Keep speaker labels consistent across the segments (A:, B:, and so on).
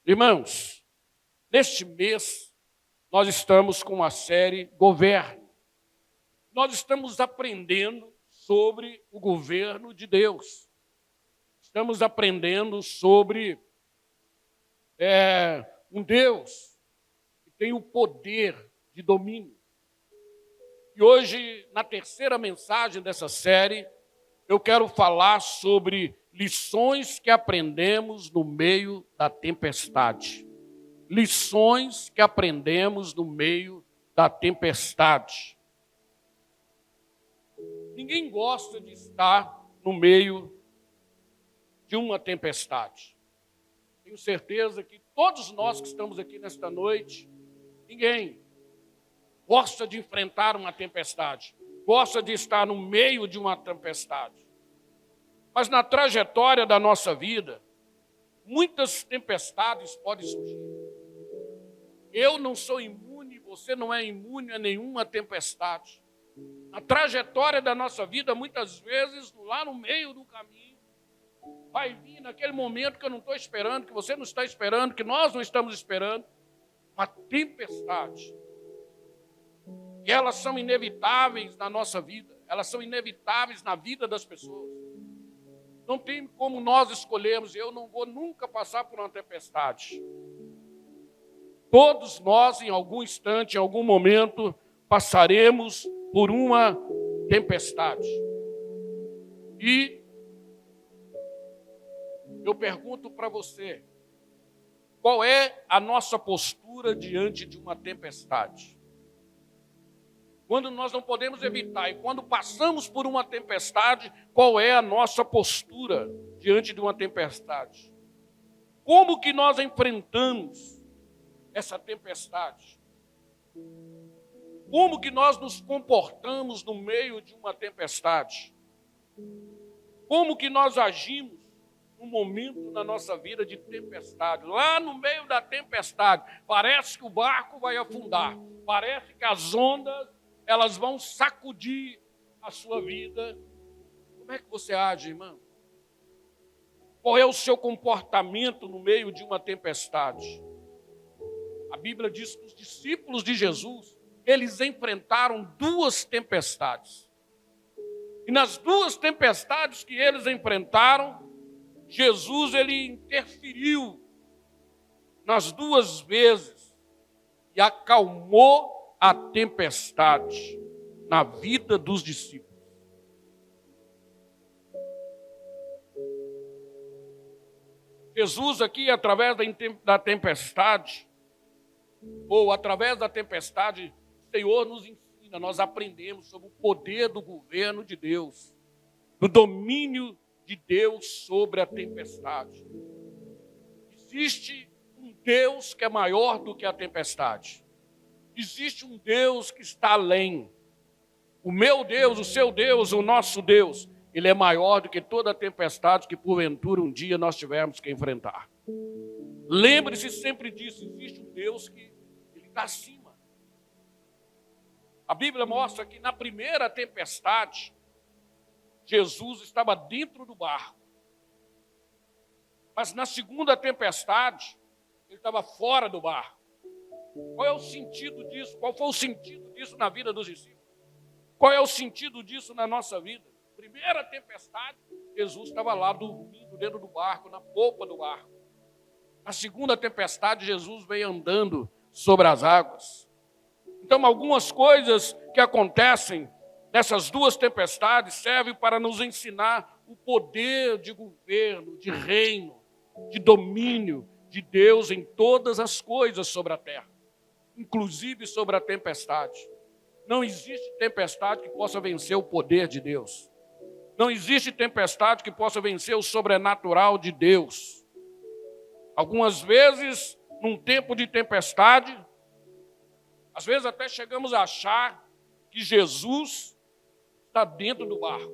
A: Irmãos, neste mês nós estamos com a série Governo. Nós estamos aprendendo sobre o governo de Deus. Estamos aprendendo sobre um Deus que tem o poder de domínio. E hoje, na terceira mensagem dessa série, eu quero falar sobre lições que aprendemos no meio da tempestade. Lições que aprendemos no meio da tempestade. Ninguém gosta de estar no meio de uma tempestade. Tenho certeza que todos nós que estamos aqui nesta noite, ninguém gosta de enfrentar uma tempestade, gosta de estar no meio de uma tempestade. Mas na trajetória da nossa vida, muitas tempestades podem surgir. Eu não sou imune, você não é imune a nenhuma tempestade. Na trajetória da nossa vida, muitas vezes, lá no meio do caminho, vai vir naquele momento que eu não estou esperando, que você não está esperando, que nós não estamos esperando, uma tempestade. E elas são inevitáveis na nossa vida, elas são inevitáveis na vida das pessoas. Não tem como nós escolhermos, eu não vou nunca passar por uma tempestade. Todos nós, em algum instante, em algum momento, passaremos por uma tempestade. E eu pergunto para você, qual é a nossa postura diante de uma tempestade? Quando nós não podemos evitar e quando passamos por uma tempestade, qual é a nossa postura diante de uma tempestade? Como que nós enfrentamos essa tempestade? Como que nós nos comportamos no meio de uma tempestade? Como que nós agimos num momento na nossa vida de tempestade? Lá no meio da tempestade, parece que o barco vai afundar, parece que as ondas elas vão sacudir a sua vida. Como é que você age, irmão? Qual é o seu comportamento no meio de uma tempestade? A Bíblia diz que os discípulos de Jesus, eles enfrentaram duas tempestades. E nas duas tempestades que eles enfrentaram, Jesus, ele interferiu nas duas vezes e acalmou a tempestade na vida dos discípulos. Jesus aqui, através da tempestade, ou através da tempestade, o Senhor nos ensina, nós aprendemos sobre o poder do governo de Deus, do domínio de Deus sobre a tempestade. Existe um Deus que é maior do que a tempestade. Existe um Deus que está além. O meu Deus, o seu Deus, o nosso Deus, ele é maior do que toda a tempestade que porventura um dia nós tivermos que enfrentar. Lembre-se sempre disso, existe um Deus que ele está acima. A Bíblia mostra que na primeira tempestade, Jesus estava dentro do barco. Mas na segunda tempestade, ele estava fora do barco. Qual é o sentido disso? Qual foi o sentido disso na vida dos discípulos? Qual é o sentido disso na nossa vida? Primeira tempestade, Jesus estava lá dormindo dentro do barco, na polpa do barco. Na segunda tempestade, Jesus veio andando sobre as águas. Então, algumas coisas que acontecem nessas duas tempestades servem para nos ensinar o poder de governo, de reino, de domínio de Deus em todas as coisas sobre a terra, inclusive sobre a tempestade. Não existe tempestade que possa vencer o poder de Deus. Não existe tempestade que possa vencer o sobrenatural de Deus. Algumas vezes, num tempo de tempestade, às vezes até chegamos a achar que Jesus está dentro do barco.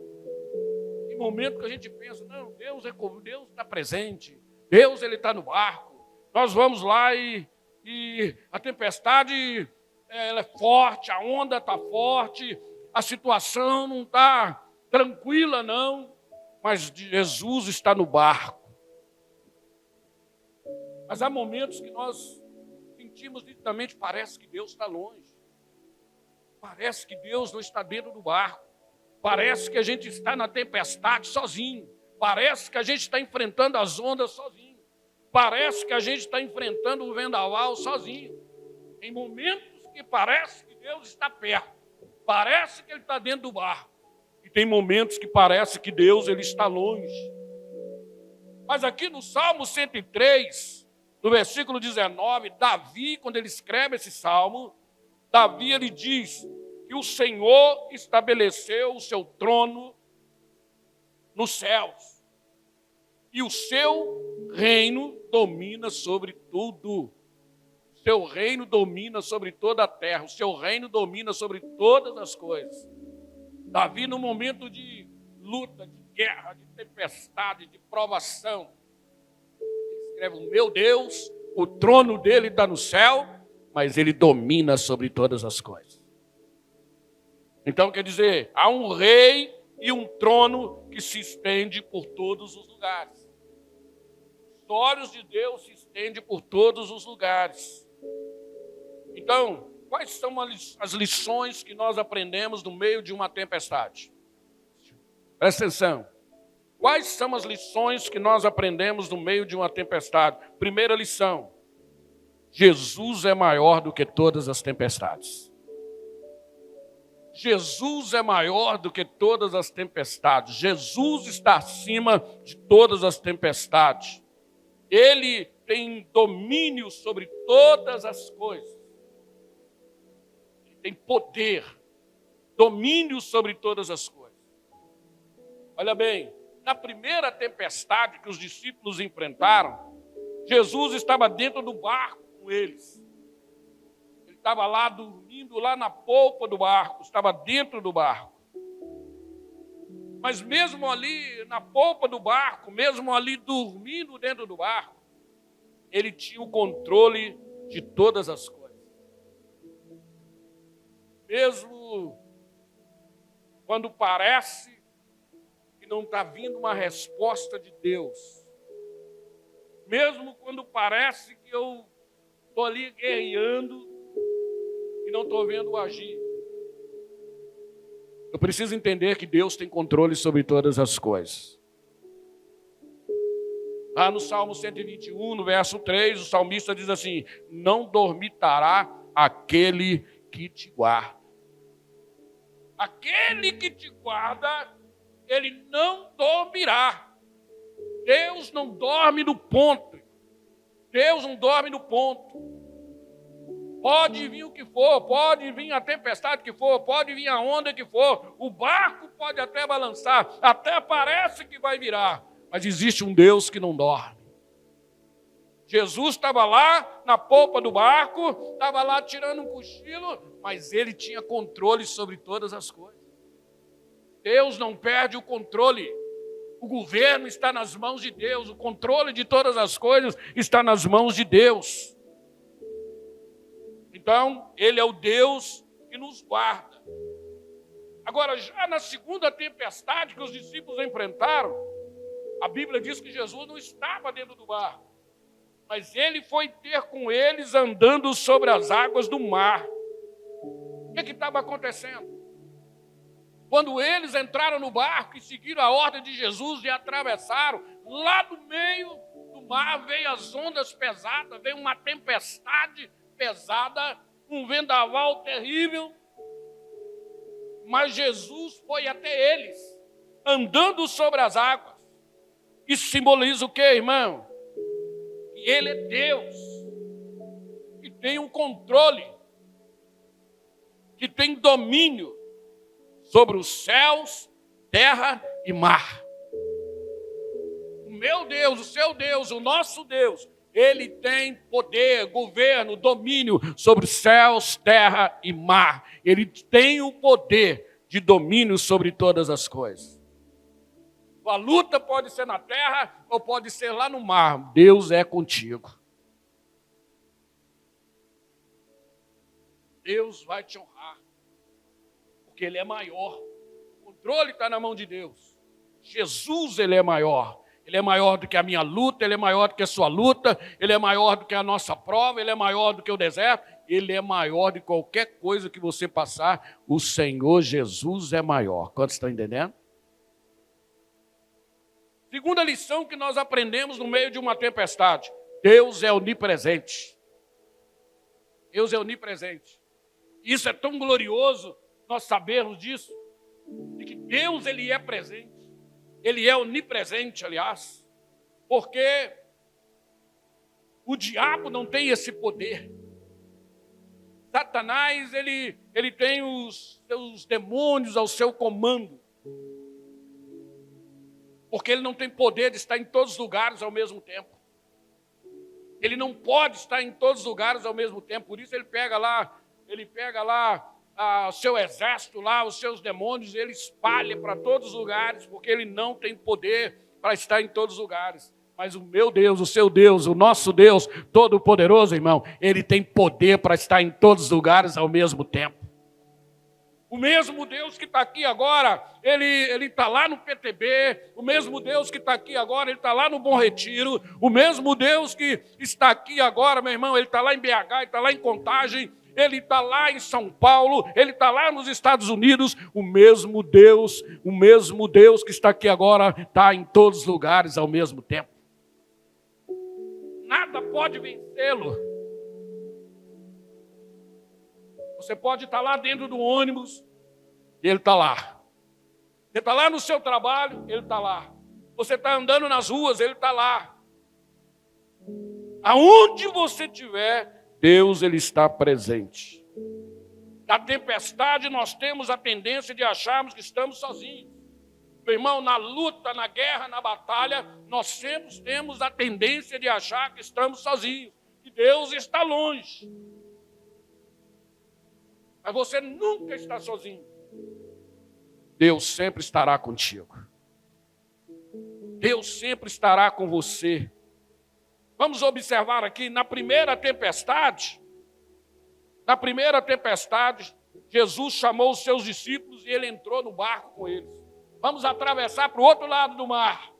A: Tem momento que a gente pensa, não, Deus está presente, Deus ele está no barco. Nós vamos lá e a tempestade ela é forte, a onda está forte, a situação não está tranquila não, mas Jesus está no barco. Mas há momentos que nós sentimos nitidamente, parece que Deus está longe. Parece que Deus não está dentro do barco. Parece que a gente está na tempestade sozinho. Parece que a gente está enfrentando as ondas sozinho. Parece que a gente está enfrentando o vendaval sozinho. Em momentos que parece que Deus está perto. Parece que Ele está dentro do barco. E tem momentos que parece que Deus ele está longe. Mas aqui no Salmo 103, no versículo 19, Davi, quando ele escreve esse salmo, Davi ele diz que o Senhor estabeleceu o seu trono nos céus. E o seu reino domina sobre tudo. O seu reino domina sobre toda a terra. O seu reino domina sobre todas as coisas. Davi, no momento de luta, de guerra, de tempestade, de provação, ele escreve: o meu Deus, o trono dele está no céu, mas ele domina sobre todas as coisas. Então, quer dizer, há um rei e um trono que se estende por todos os lugares. Os olhos de Deus se estendem por todos os lugares. Então, quais são as lições que nós aprendemos no meio de uma tempestade? Presta atenção. Quais são as lições que nós aprendemos no meio de uma tempestade? Primeira lição: Jesus é maior do que todas as tempestades. Jesus é maior do que todas as tempestades. Jesus está acima de todas as tempestades. Ele tem domínio sobre todas as coisas. Ele tem poder, domínio sobre todas as coisas. Olha bem, na primeira tempestade que os discípulos enfrentaram, Jesus estava dentro do barco com eles. Ele estava lá dormindo, lá na polpa do barco, estava dentro do barco. Mas mesmo ali na polpa do barco, mesmo ali dormindo dentro do barco, ele tinha o controle de todas as coisas. Mesmo quando parece que não está vindo uma resposta de Deus, mesmo quando parece que eu estou ali guerreando e não estou vendo o agir, eu preciso entender que Deus tem controle sobre todas as coisas. Lá no Salmo 121, no verso 3, o salmista diz assim: não dormitará aquele que te guarda. Aquele que te guarda, ele não dormirá. Deus não dorme no ponto. Deus não dorme no ponto. Pode vir o que for, pode vir a tempestade que for, pode vir a onda que for, o barco pode até balançar, até parece que vai virar, mas existe um Deus que não dorme. Jesus estava lá na polpa do barco, estava lá tirando um cochilo, mas ele tinha controle sobre todas as coisas. Deus não perde o controle. O governo está nas mãos de Deus, o controle de todas as coisas está nas mãos de Deus. Então, ele é o Deus que nos guarda. Agora, já na segunda tempestade que os discípulos enfrentaram, a Bíblia diz que Jesus não estava dentro do barco, mas ele foi ter com eles andando sobre as águas do mar. O que estava acontecendo? Quando eles entraram no barco e seguiram a ordem de Jesus e atravessaram, lá do meio do mar veio as ondas pesadas, veio uma tempestade pesada, um vendaval terrível, mas Jesus foi até eles, andando sobre as águas. Isso simboliza o quê, irmão? Que Ele é Deus, que tem um controle, que tem domínio sobre os céus, terra e mar. O meu Deus, o seu Deus, o nosso Deus, Ele tem poder, governo, domínio sobre os céus, terra e mar. Ele tem o poder de domínio sobre todas as coisas. A luta pode ser na terra ou pode ser lá no mar. Deus é contigo. Deus vai te honrar, porque Ele é maior. O controle está na mão de Deus. Jesus, Ele é maior. Ele é maior do que a minha luta, Ele é maior do que a sua luta, Ele é maior do que a nossa prova, Ele é maior do que o deserto, Ele é maior de qualquer coisa que você passar. O Senhor Jesus é maior. Quantos estão entendendo? Segunda lição que nós aprendemos no meio de uma tempestade: Deus é onipresente. Deus é onipresente. Isso é tão glorioso nós sabermos disso, de que Deus, Ele é presente. Ele é onipresente, aliás, porque o diabo não tem esse poder. Satanás, ele tem os seus demônios ao seu comando, porque ele não tem poder de estar em todos os lugares ao mesmo tempo. Ele não pode estar em todos os lugares ao mesmo tempo, por isso ele pega lá o seu exército lá, os seus demônios, ele espalha para todos os lugares, porque ele não tem poder para estar em todos os lugares. Mas o meu Deus, o seu Deus, o nosso Deus Todo-Poderoso, irmão, Ele tem poder para estar em todos os lugares ao mesmo tempo. O mesmo Deus que está aqui agora, Ele está lá no PTB, o mesmo Deus que está aqui agora, Ele está lá no Bom Retiro, o mesmo Deus que está aqui agora, meu irmão, Ele está lá em BH, Ele está lá em Contagem, Ele está lá em São Paulo, Ele está lá nos Estados Unidos, o mesmo Deus que está aqui agora, está em todos os lugares ao mesmo tempo. Nada pode vencê-lo. Você pode estar lá dentro do ônibus, Ele está lá. Você está lá no seu trabalho, Ele está lá. Você está andando nas ruas, Ele está lá. Aonde você estiver, Deus, Ele está presente. Na tempestade, nós temos a tendência de acharmos que estamos sozinhos. Meu irmão, na luta, na guerra, na batalha, nós sempre temos a tendência de achar que estamos sozinhos, que Deus está longe. Mas você nunca está sozinho. Deus sempre estará contigo. Deus sempre estará com você. Vamos observar aqui, na primeira tempestade, Jesus chamou os seus discípulos e Ele entrou no barco com eles. Vamos atravessar para o outro lado do mar.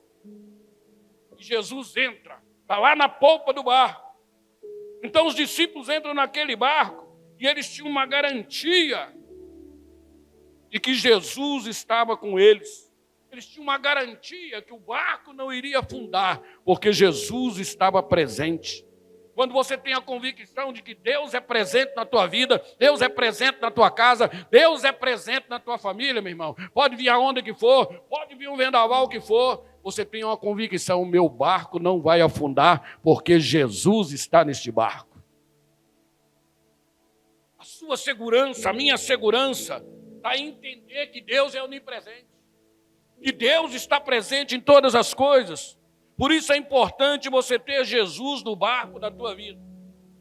A: E Jesus entra, está lá na polpa do barco. Então os discípulos entram naquele barco e eles tinham uma garantia de que Jesus estava com eles. Eles tinham uma garantia que o barco não iria afundar, porque Jesus estava presente. Quando você tem a convicção de que Deus é presente na tua vida, Deus é presente na tua casa, Deus é presente na tua família, meu irmão. Pode vir a onda que for, pode vir um vendaval que for, você tem uma convicção: o meu barco não vai afundar, porque Jesus está neste barco. A sua segurança, a minha segurança, está em entender que Deus é onipresente, que Deus está presente em todas as coisas. Por isso é importante você ter Jesus no barco da tua vida.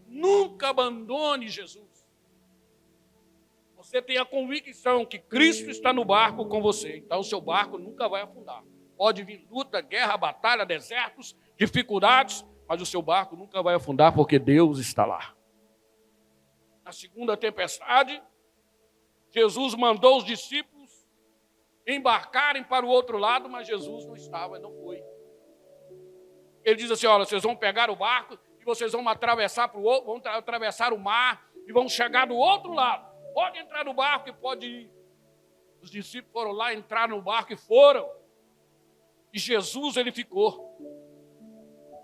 A: Nunca abandone Jesus. Você tem a convicção que Cristo está no barco com você, então o seu barco nunca vai afundar. Pode vir luta, guerra, batalha, desertos, dificuldades, mas o seu barco nunca vai afundar, porque Deus está lá. Na segunda tempestade, Jesus mandou os discípulos embarcarem para o outro lado, mas Jesus não estava, não foi. Ele diz assim: olha, vocês vão pegar o barco e vocês vão atravessar para o outro, vão atravessar o mar e vão chegar do outro lado. Pode entrar no barco e pode ir. Os discípulos foram lá, entraram no barco e foram. E Jesus, ele ficou.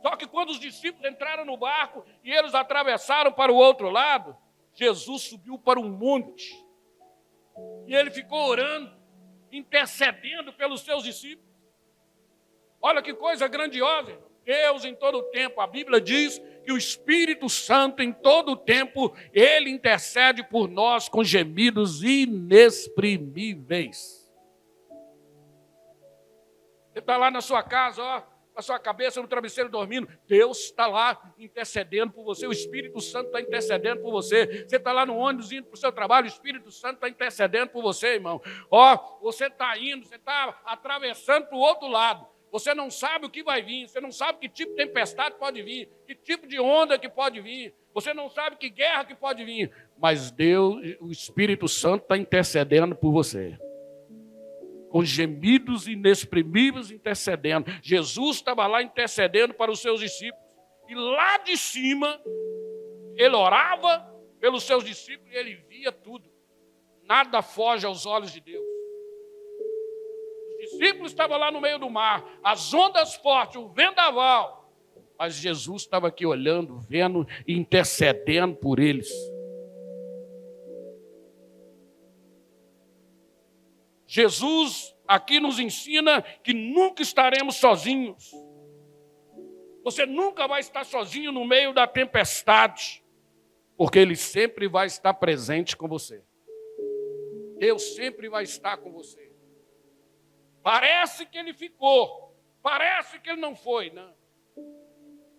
A: Só que quando os discípulos entraram no barco e eles atravessaram para o outro lado, Jesus subiu para um monte. E ele ficou orando, intercedendo pelos seus discípulos. Olha que coisa grandiosa, irmão. Deus em todo o tempo, a Bíblia diz que o Espírito Santo em todo o tempo, Ele intercede por nós com gemidos inexprimíveis. Você está lá na sua casa, ó, com a sua cabeça no travesseiro dormindo, Deus está lá intercedendo por você, o Espírito Santo está intercedendo por você. Você está lá no ônibus indo para o seu trabalho, o Espírito Santo está intercedendo por você, irmão. Ó, você está indo, você está atravessando para o outro lado. Você não sabe o que vai vir, você não sabe que tipo de tempestade pode vir, que tipo de onda que pode vir, você não sabe que guerra que pode vir, mas Deus, o Espírito Santo está intercedendo por você. com gemidos inexprimíveis intercedendo. Jesus estava lá intercedendo para os seus discípulos. E lá de cima, ele orava pelos seus discípulos e ele via tudo. Nada foge aos olhos de Deus. Os discípulos estavam lá no meio do mar, as ondas fortes, o vendaval. Mas Jesus estava aqui olhando, vendo e intercedendo por eles. Jesus aqui nos ensina que nunca estaremos sozinhos. Você nunca vai estar sozinho no meio da tempestade, porque Ele sempre vai estar presente com você. Deus sempre vai estar com você. Parece que Ele ficou, parece que Ele não foi, não.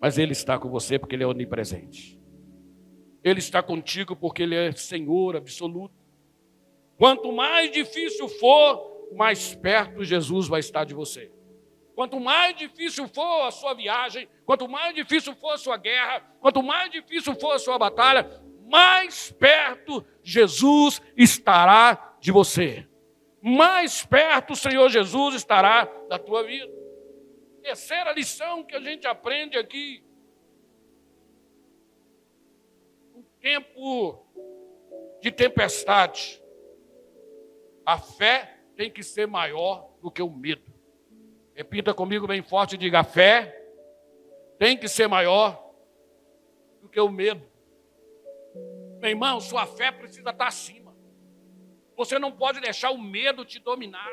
A: Mas Ele está com você porque Ele é onipresente. Ele está contigo porque Ele é Senhor absoluto. Quanto mais difícil for, mais perto Jesus vai estar de você. Quanto mais difícil for a sua viagem, quanto mais difícil for a sua guerra, quanto mais difícil for a sua batalha, mais perto Jesus estará de você. Mais perto o Senhor Jesus estará da tua vida. Terceira lição que a gente aprende aqui. Um tempo de tempestade. A fé tem que ser maior do que o medo. Repita comigo bem forte e diga: a fé tem que ser maior do que o medo. Meu irmão, sua fé precisa estar acima. Você não pode deixar o medo te dominar.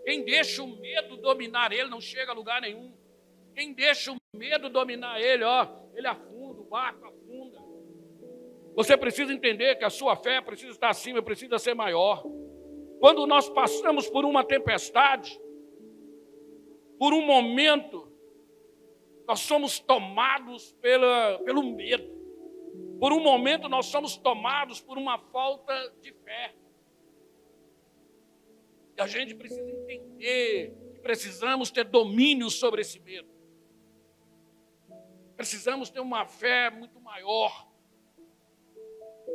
A: Quem deixa o medo dominar ele não chega a lugar nenhum. Quem deixa o medo dominar ele, ele afunda, o barco afunda. Você precisa entender que a sua fé precisa estar acima, precisa ser maior. Quando nós passamos por uma tempestade, por um momento, nós somos tomados pelo medo. Por um momento, nós somos tomados por uma falta de fé. E a gente precisa entender que precisamos ter domínio sobre esse medo. Precisamos ter uma fé muito maior.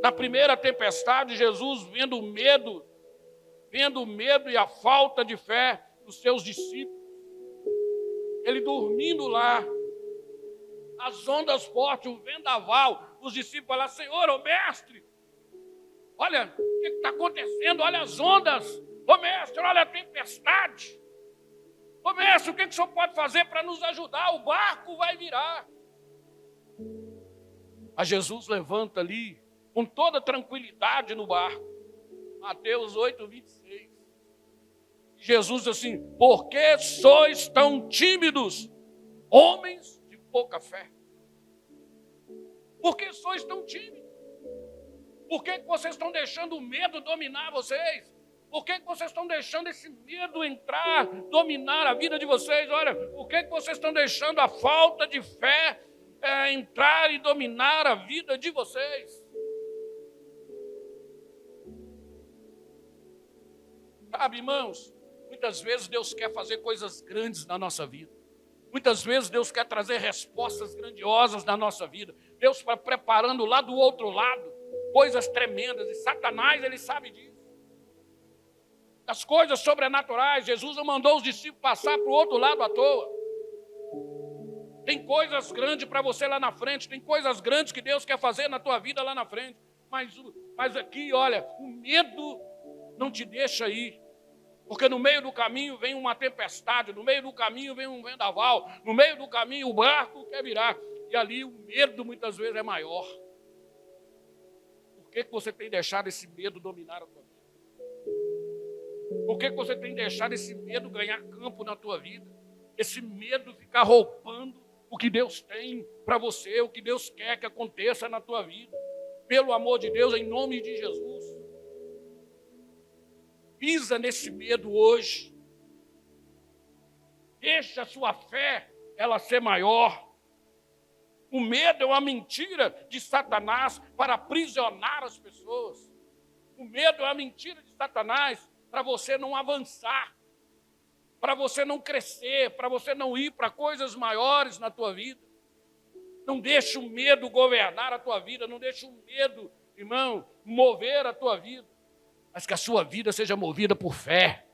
A: Na primeira tempestade, Jesus, vendo o medo e a falta de fé dos seus discípulos, ele dormindo lá, as ondas fortes, o vendaval, os discípulos falaram: Senhor, ô mestre, olha o que está acontecendo, olha as ondas, ô mestre, olha a tempestade, ô mestre, o que o senhor pode fazer para nos ajudar? O barco vai virar. A Jesus levanta ali, com toda tranquilidade no barco, Mateus 8, 26. Jesus diz assim: por que sois tão tímidos, homens de pouca fé? Por que sois tão tímidos? Por que vocês estão deixando o medo dominar vocês? Por que vocês estão deixando esse medo entrar, dominar a vida de vocês? Olha, por que vocês estão deixando a falta de fé entrar e dominar a vida de vocês? Sabe, irmãos, muitas vezes Deus quer fazer coisas grandes na nossa vida. Muitas vezes Deus quer trazer respostas grandiosas na nossa vida. Deus está preparando lá do outro lado coisas tremendas. E Satanás, ele sabe disso. As coisas sobrenaturais, Jesus não mandou os discípulos passar para o outro lado à toa. Tem coisas grandes para você lá na frente. Tem coisas grandes que Deus quer fazer na tua vida lá na frente. Mas aqui, olha, o medo não te deixa ir. Porque no meio do caminho vem uma tempestade, no meio do caminho vem um vendaval, no meio do caminho o barco quer virar. E ali o medo muitas vezes é maior. Por que você tem deixado esse medo dominar a tua vida? Por que você tem deixado esse medo ganhar campo na tua vida? Esse medo ficar roubando o que Deus tem para você, o que Deus quer que aconteça na tua vida. Pelo amor de Deus, em nome de Jesus. Pisa nesse medo hoje. Deixa a sua fé ela ser maior. O medo é uma mentira de Satanás para aprisionar as pessoas. O medo é uma mentira de Satanás para você não avançar, para você não crescer, para você não ir para coisas maiores na tua vida. Não deixe o medo governar a tua vida, não deixe o medo, irmão, mover a tua vida. Mas que a sua vida seja movida por fé.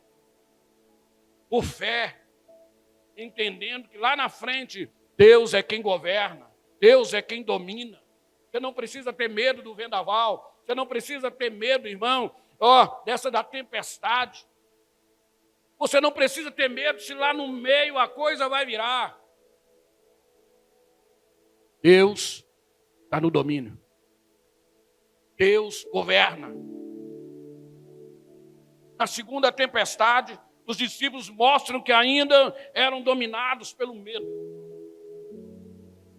A: por fé, entendendo que lá na frente Deus é quem governa, Deus é quem domina. Você não precisa ter medo do vendaval, você não precisa ter medo, irmão, dessa da tempestade. Você não precisa ter medo se lá no meio a coisa vai virar. Deus está no domínio. Deus governa. Na segunda tempestade, os discípulos mostram que ainda eram dominados pelo medo.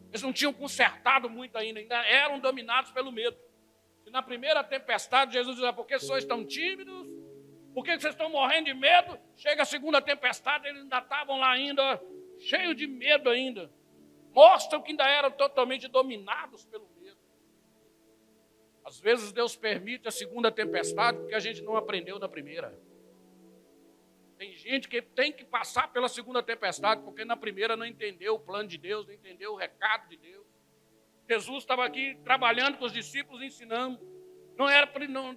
A: Eles não tinham consertado muito ainda eram dominados pelo medo. E na primeira tempestade, Jesus diz: por que sois tão tímidos? Por que vocês estão morrendo de medo? Chega a segunda tempestade, eles ainda estavam lá ainda, cheios de medo ainda. Mostram que ainda eram totalmente dominados pelo medo. Às vezes Deus permite a segunda tempestade porque a gente não aprendeu na primeira. Tem gente que tem que passar pela segunda tempestade porque na primeira não entendeu o plano de Deus, não entendeu o recado de Deus. Jesus estava aqui trabalhando com os discípulos, ensinando.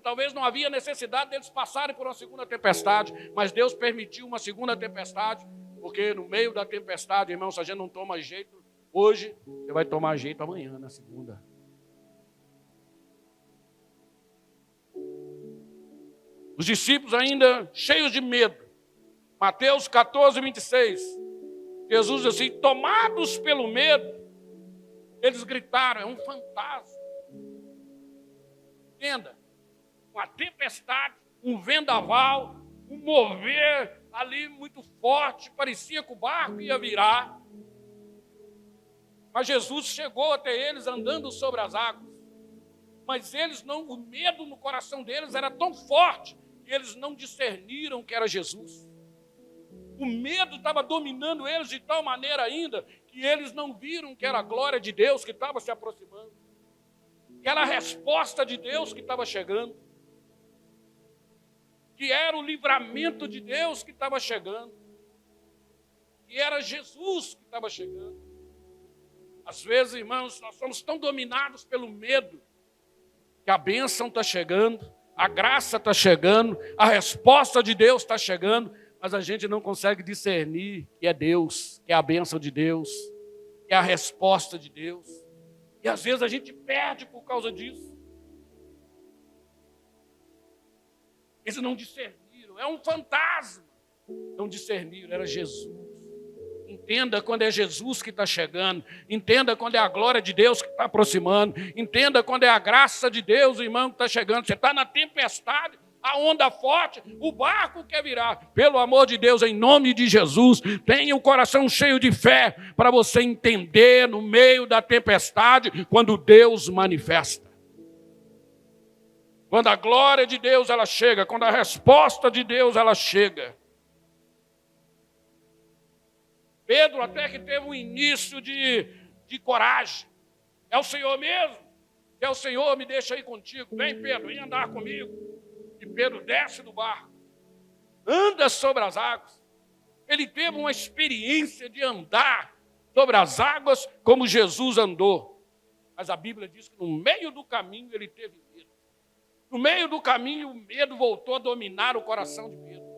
A: Talvez não havia necessidade deles passarem por uma segunda tempestade, mas Deus permitiu uma segunda tempestade, porque no meio da tempestade, irmão, se a gente não toma jeito hoje, você vai tomar jeito amanhã, na segunda. Os discípulos ainda cheios de medo. Mateus 14, 26. Jesus diz assim: tomados pelo medo, eles gritaram: é um fantasma. Entenda, uma tempestade, um vendaval, um mover ali muito forte, parecia que o barco ia virar. Mas Jesus chegou até eles andando sobre as águas. Mas o medo no coração deles era tão forte que eles não discerniram que era Jesus. O medo estava dominando eles de tal maneira ainda que eles não viram que era a glória de Deus que estava se aproximando. Que era a resposta de Deus que estava chegando. Que era o livramento de Deus que estava chegando. Que era Jesus que estava chegando. Às vezes, irmãos, nós somos tão dominados pelo medo que a bênção está chegando, a graça está chegando, a resposta de Deus está chegando, mas a gente não consegue discernir que é Deus, que é a bênção de Deus, que é a resposta de Deus. E às vezes a gente perde por causa disso. Eles não discerniram, é um fantasma. Não discerniram, era Jesus. Entenda quando é Jesus que está chegando. Entenda quando é a glória de Deus que está aproximando. Entenda quando é a graça de Deus, irmão, que está chegando. Você está na tempestade, a onda forte, o barco quer virar. Pelo amor de Deus, em nome de Jesus, tenha o coração cheio de fé para você entender no meio da tempestade quando Deus manifesta. Quando a glória de Deus ela chega, quando a resposta de Deus ela chega. Pedro até que teve um início de coragem. É o Senhor mesmo? Se é o Senhor, me deixa aí contigo. Vem, Pedro, vem andar comigo. E Pedro desce do barco. Anda sobre as águas. Ele teve uma experiência de andar sobre as águas como Jesus andou. Mas a Bíblia diz que no meio do caminho ele teve medo. No meio do caminho o medo voltou a dominar o coração de Pedro.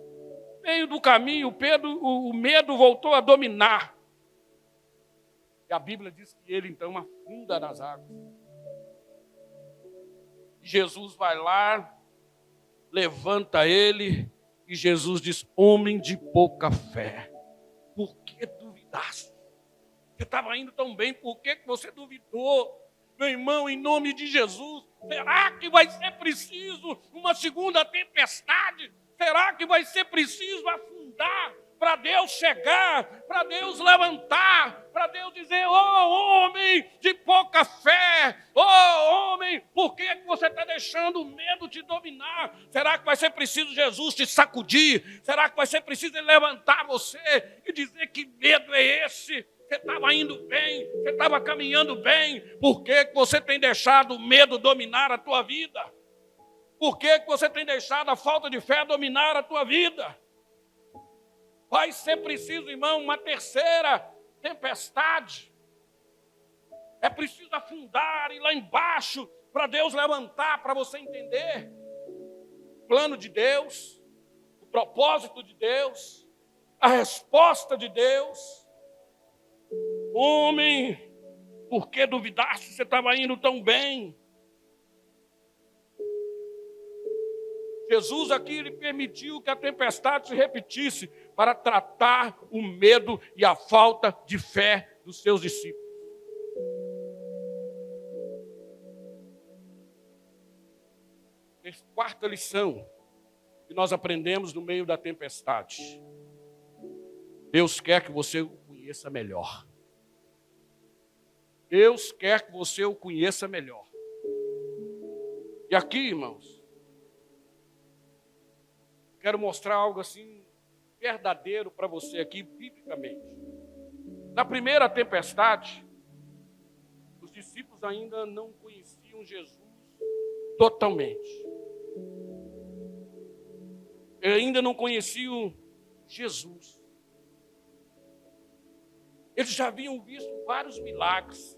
A: No meio do caminho o medo voltou a dominar. E a Bíblia diz que ele então afunda nas águas. Jesus vai lá, levanta ele e Jesus diz: homem de pouca fé, por que duvidaste? Você estava indo tão bem, por que você duvidou? Meu irmão, em nome de Jesus, será que vai ser preciso uma segunda tempestade? Será que vai ser preciso afundar para Deus chegar, para Deus levantar, para Deus dizer: oh homem de pouca fé, oh homem, por que você está deixando o medo te dominar? Será que vai ser preciso Jesus te sacudir? Será que vai ser preciso ele levantar você e dizer: que medo é esse? Você estava indo bem, você estava caminhando bem, por que você tem deixado o medo dominar a tua vida? Por que você tem deixado a falta de fé dominar a tua vida? Vai ser preciso, irmão, uma terceira tempestade. É preciso afundar, ir lá embaixo, para Deus levantar, para você entender o plano de Deus, o propósito de Deus. a resposta de Deus. Homem, por que duvidaste? Você estava indo tão bem. Jesus aqui, ele permitiu que a tempestade se repetisse para tratar o medo e a falta de fé dos seus discípulos. Quarta lição que nós aprendemos no meio da tempestade. Deus quer que você o conheça melhor. Deus quer que você o conheça melhor. E aqui, irmãos, quero mostrar algo assim verdadeiro para você aqui, biblicamente. Na primeira tempestade, os discípulos ainda não conheciam Jesus totalmente. Ainda não conheciam Jesus. Eles já haviam visto vários milagres.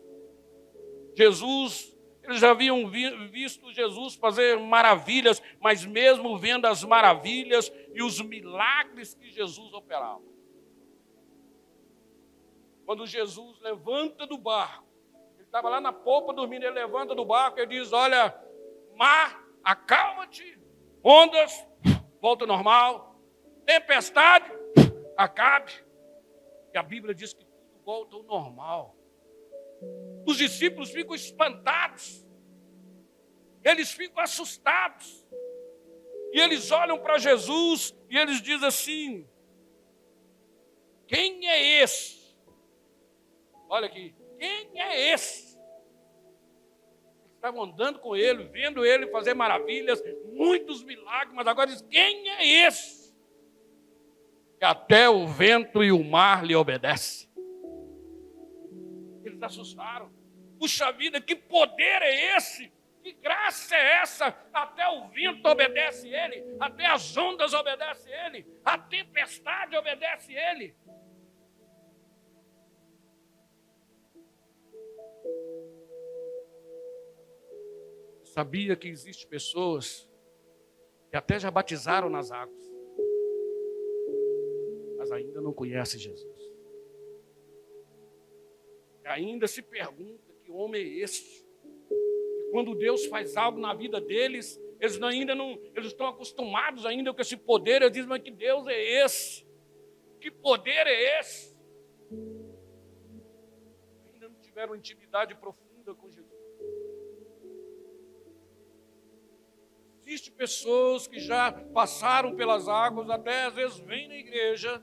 A: Eles já haviam visto Jesus fazer maravilhas, mas mesmo vendo as maravilhas e os milagres que Jesus operava. Quando Jesus levanta do barco, ele estava lá na popa dormindo, ele levanta do barco e diz: olha, mar, acalma-te, ondas, volta ao normal, tempestade, acabe. E a Bíblia diz que tudo volta ao normal. Os discípulos ficam espantados, eles ficam assustados, e eles olham para Jesus e eles dizem assim: quem é esse? Olha aqui, quem é esse? Eles estavam andando com ele, vendo ele fazer maravilhas, muitos milagres, mas agora diz: quem é esse? Que até o vento e o mar lhe obedecem. Eles assustaram. Puxa vida, que poder é esse? Que graça é essa? Até o vento obedece ele, até as ondas obedecem ele, a tempestade obedece ele. Sabia que existem pessoas que até já batizaram nas águas, mas ainda não conhecem Jesus. Ainda se pergunta: que homem é esse? E quando Deus faz algo na vida deles, eles estão acostumados ainda com esse poder. Eles dizem: mas que Deus é esse? Que poder é esse? Ainda não tiveram intimidade profunda com Jesus. Existem pessoas que já passaram pelas águas, até às vezes vêm na igreja,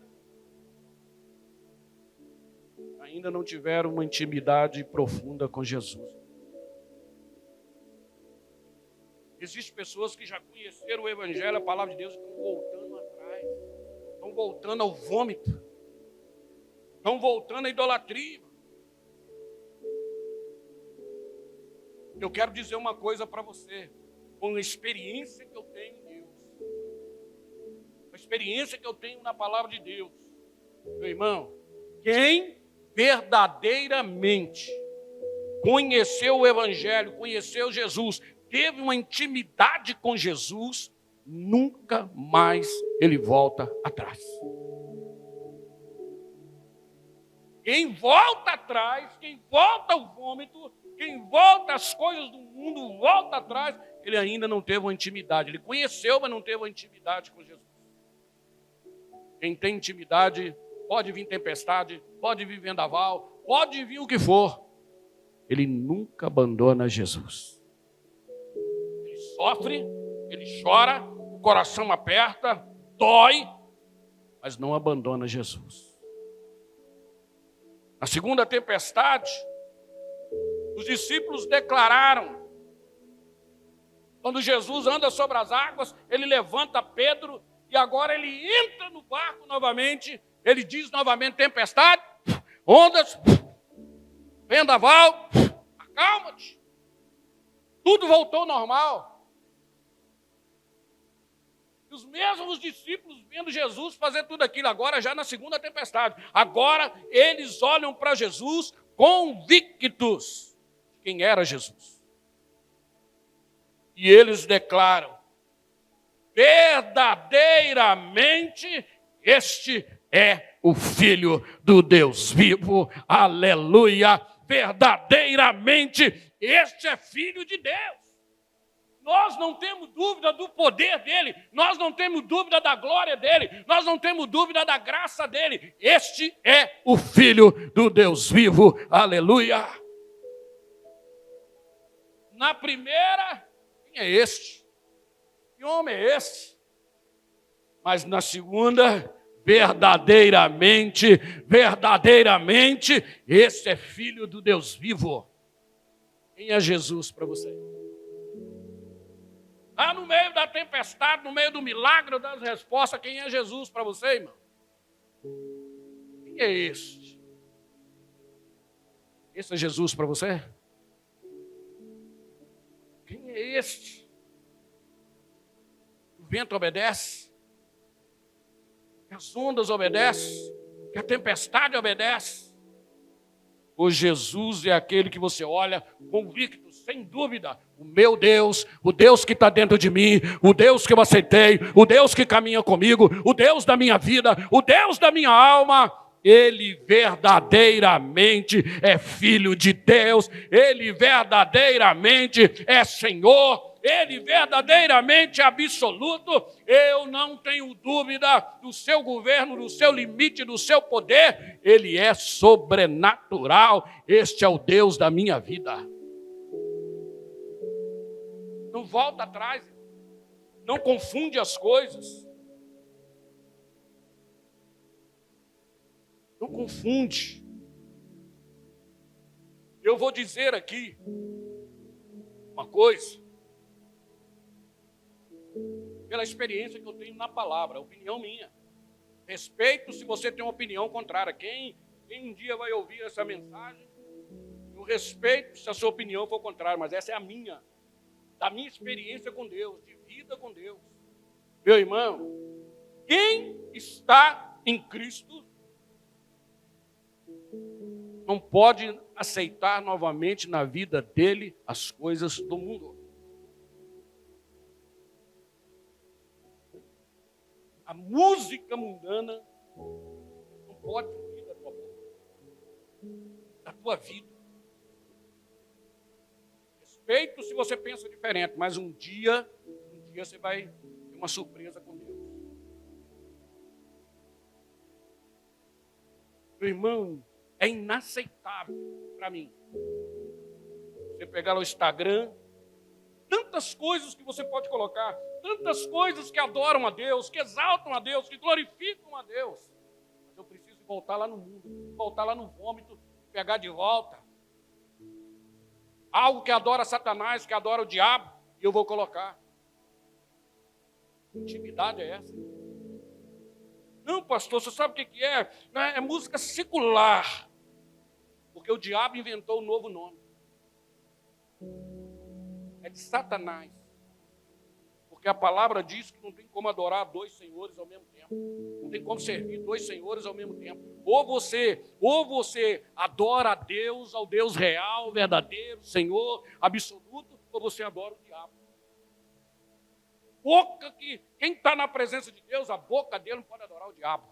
A: ainda não tiveram uma intimidade profunda com Jesus. Existem pessoas que já conheceram o Evangelho, a palavra de Deus, e estão voltando atrás, estão voltando ao vômito, estão voltando à idolatria. Eu quero dizer uma coisa para você, com a experiência que eu tenho em Deus, a experiência que eu tenho na palavra de Deus, meu irmão, quem verdadeiramente conheceu o Evangelho, conheceu Jesus, teve uma intimidade com Jesus, nunca mais ele volta atrás. Quem volta atrás, quem volta ao vômito, quem volta às coisas do mundo, volta atrás, ele ainda não teve uma intimidade. Ele conheceu, mas não teve uma intimidade com Jesus. Quem tem intimidade, pode vir tempestade, pode vir vendaval, pode vir o que for, ele nunca abandona Jesus. Ele sofre, ele chora, o coração aperta, dói, mas não abandona Jesus. Na segunda tempestade, os discípulos declararam, quando Jesus anda sobre as águas, ele levanta Pedro e agora ele entra no barco novamente. Ele diz novamente: tempestade, ondas, vendaval, acalma-te. Tudo voltou ao normal. E os mesmos discípulos vendo Jesus fazer tudo aquilo, agora já na segunda tempestade. Agora eles olham para Jesus convictos de quem era Jesus. E eles declaram: verdadeiramente este é o Filho do Deus vivo. Aleluia! Verdadeiramente, este é Filho de Deus. Nós não temos dúvida do poder dele, nós não temos dúvida da glória dele, nós não temos dúvida da graça dele. Este é o Filho do Deus vivo. Aleluia! Na primeira, quem é este? Que homem é este? Mas na segunda, verdadeiramente, este é Filho do Deus vivo. Quem é Jesus para você? No meio da tempestade, no meio do milagre das respostas, quem é Jesus para você, irmão? Quem é este? Esse é Jesus para você? Quem é este? O vento obedece, as ondas obedecem, que a tempestade obedece. O Jesus é aquele que você olha convicto, sem dúvida, o meu Deus, o Deus que está dentro de mim, o Deus que eu aceitei, o Deus que caminha comigo, o Deus da minha vida, o Deus da minha alma. Ele verdadeiramente é Filho de Deus, Ele verdadeiramente é Senhor, Ele verdadeiramente é absoluto. Eu não tenho dúvida do seu governo, do seu limite, do seu poder. Ele é sobrenatural. Este é o Deus da minha vida. Não volta atrás, não confunde as coisas. Não confunde. Eu vou dizer aqui uma coisa, pela experiência que eu tenho na palavra, opinião minha. Respeito se você tem uma opinião contrária. Quem um dia vai ouvir essa mensagem, eu respeito se a sua opinião for contrária, mas essa é a minha, da minha experiência com Deus, de vida com Deus. Meu irmão, quem está em Cristo não pode aceitar novamente na vida dele as coisas do mundo. A música mundana não pode fluir da tua boca, da tua vida. Respeito se você pensa diferente, mas um dia você vai ter uma surpresa com Deus. Meu irmão, é inaceitável para mim você pegar o Instagram, tantas coisas que você pode colocar, tantas coisas que adoram a Deus, que exaltam a Deus, que glorificam a Deus. Mas eu preciso voltar lá no mundo, voltar lá no vômito, pegar de volta algo que adora Satanás, que adora o diabo, e eu vou colocar. Que intimidade é essa? Não, pastor, você sabe o que é? É música secular. Porque o diabo inventou um novo nome. É de Satanás. Porque a palavra diz que não tem como adorar dois senhores ao mesmo tempo. Não tem como servir dois senhores ao mesmo tempo. Ou você adora a Deus, ao Deus real, verdadeiro, Senhor, absoluto, ou você adora o diabo. Boca que, quem está na presença de Deus, a boca dele não pode adorar o diabo.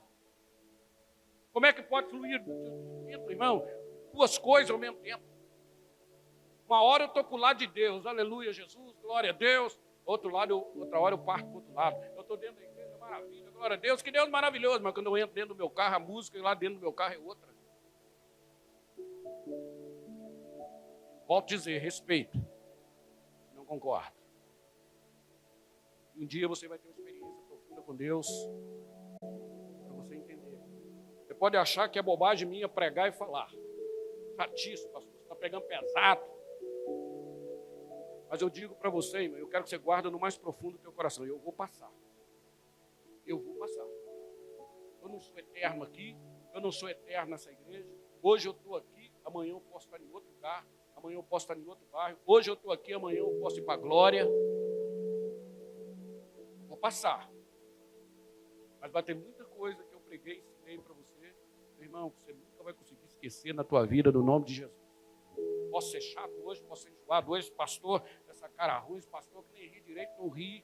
A: Como é que pode fluir dentro, irmão? Duas coisas ao mesmo tempo. Uma hora eu estou para o lado de Deus, aleluia, Jesus, glória a Deus. Outra hora eu parto para o outro lado. Eu estou dentro da igreja, maravilha, glória a Deus, que Deus maravilhoso. Mas quando eu entro dentro do meu carro, a música, e lá dentro do meu carro é outra. Volto a dizer, respeito. Não concordo. Um dia você vai ter uma experiência profunda com Deus, para você entender. Você pode achar que é bobagem minha pregar e falar. Chatice, pastor, você está pegando pesado. Mas eu digo para você, irmão, eu quero que você guarde no mais profundo do teu coração. Eu vou passar. Eu vou passar. Eu não sou eterno aqui, eu não sou eterno nessa igreja. Hoje eu estou aqui, amanhã eu posso estar em outro lugar, amanhã eu posso estar em outro bairro. Hoje eu estou aqui, amanhã eu posso ir para a glória. Vou passar. Mas vai ter muita coisa que eu preguei e ensinei para você, meu irmão, que você nunca vai conseguir esquecer na tua vida, no nome de Jesus. Posso ser chato hoje, posso ser enjoado hoje, pastor, essa cara ruim, esse pastor que nem ri direito, não ri.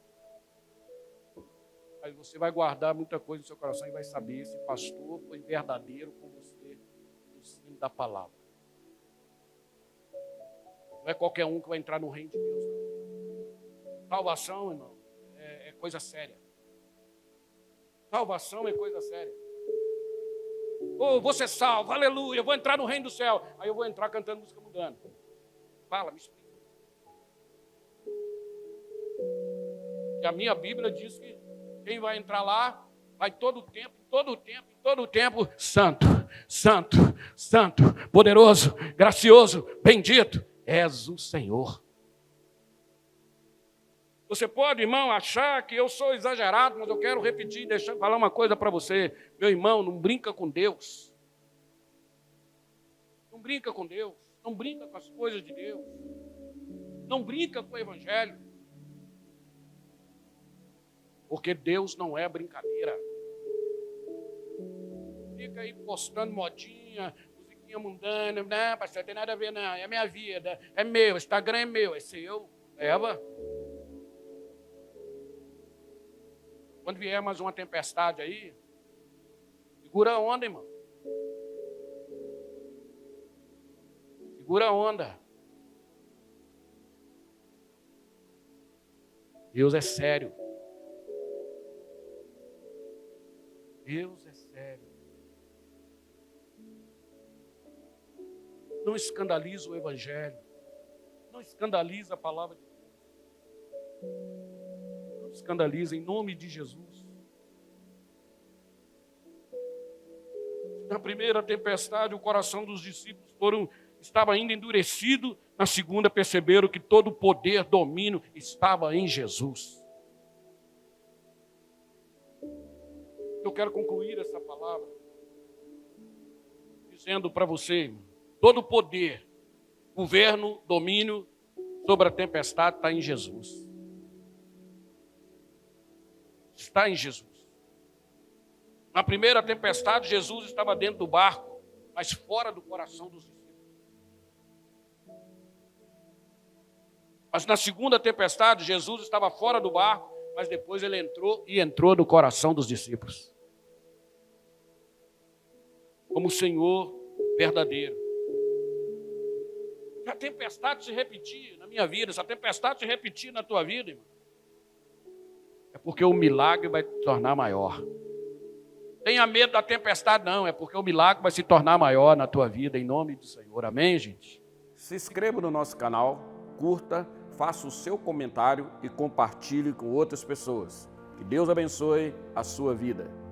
A: Aí você vai guardar muita coisa no seu coração e vai saber se o pastor foi verdadeiro com você no ensino da palavra. Não é qualquer um que vai entrar no reino de Deus, não. Salvação, irmão, é coisa séria. Salvação é coisa séria. Oh, vou ser salvo, aleluia, eu vou entrar no reino do céu. Aí eu vou entrar cantando música mundana. Fala, me explica. E a minha Bíblia diz que quem vai entrar lá, vai todo o tempo, santo, santo, santo, poderoso, gracioso, bendito, és o Senhor. Você pode, irmão, achar que eu sou exagerado, mas eu quero repetir, falar uma coisa para você. Meu irmão, não brinca com Deus. Não brinca com Deus. Não brinca com as coisas de Deus. Não brinca com o Evangelho. Porque Deus não é brincadeira. Fica aí postando modinha, musiquinha mundana. Não, pastor, não tem nada a ver, não. É minha vida, é meu, Instagram é meu, é seu. Leva. Quando vier mais uma tempestade aí, segura a onda, irmão. Segura a onda. Deus é sério. Deus é sério. Não escandaliza o Evangelho. Não escandaliza a palavra de Deus. Não escandaliza em nome de Jesus. Na primeira tempestade, o coração dos discípulos estava ainda endurecido. Na segunda, perceberam que todo o poder, domínio estava em Jesus. Eu quero concluir essa palavra dizendo para você, todo o poder, governo, domínio sobre a tempestade está em Jesus. Está em Jesus. Na primeira tempestade, Jesus estava dentro do barco, mas fora do coração dos discípulos. Mas na segunda tempestade, Jesus estava fora do barco, mas depois ele entrou no coração dos discípulos. Como Senhor verdadeiro. Se a tempestade se repetir na minha vida, se a tempestade se repetir na tua vida, irmão, é porque o milagre vai se tornar maior. Tenha medo da tempestade, não, é porque o milagre vai se tornar maior na tua vida, em nome do Senhor. Amém, gente?
B: Se inscreva no nosso canal, curta, faça o seu comentário e compartilhe com outras pessoas. Que Deus abençoe a sua vida.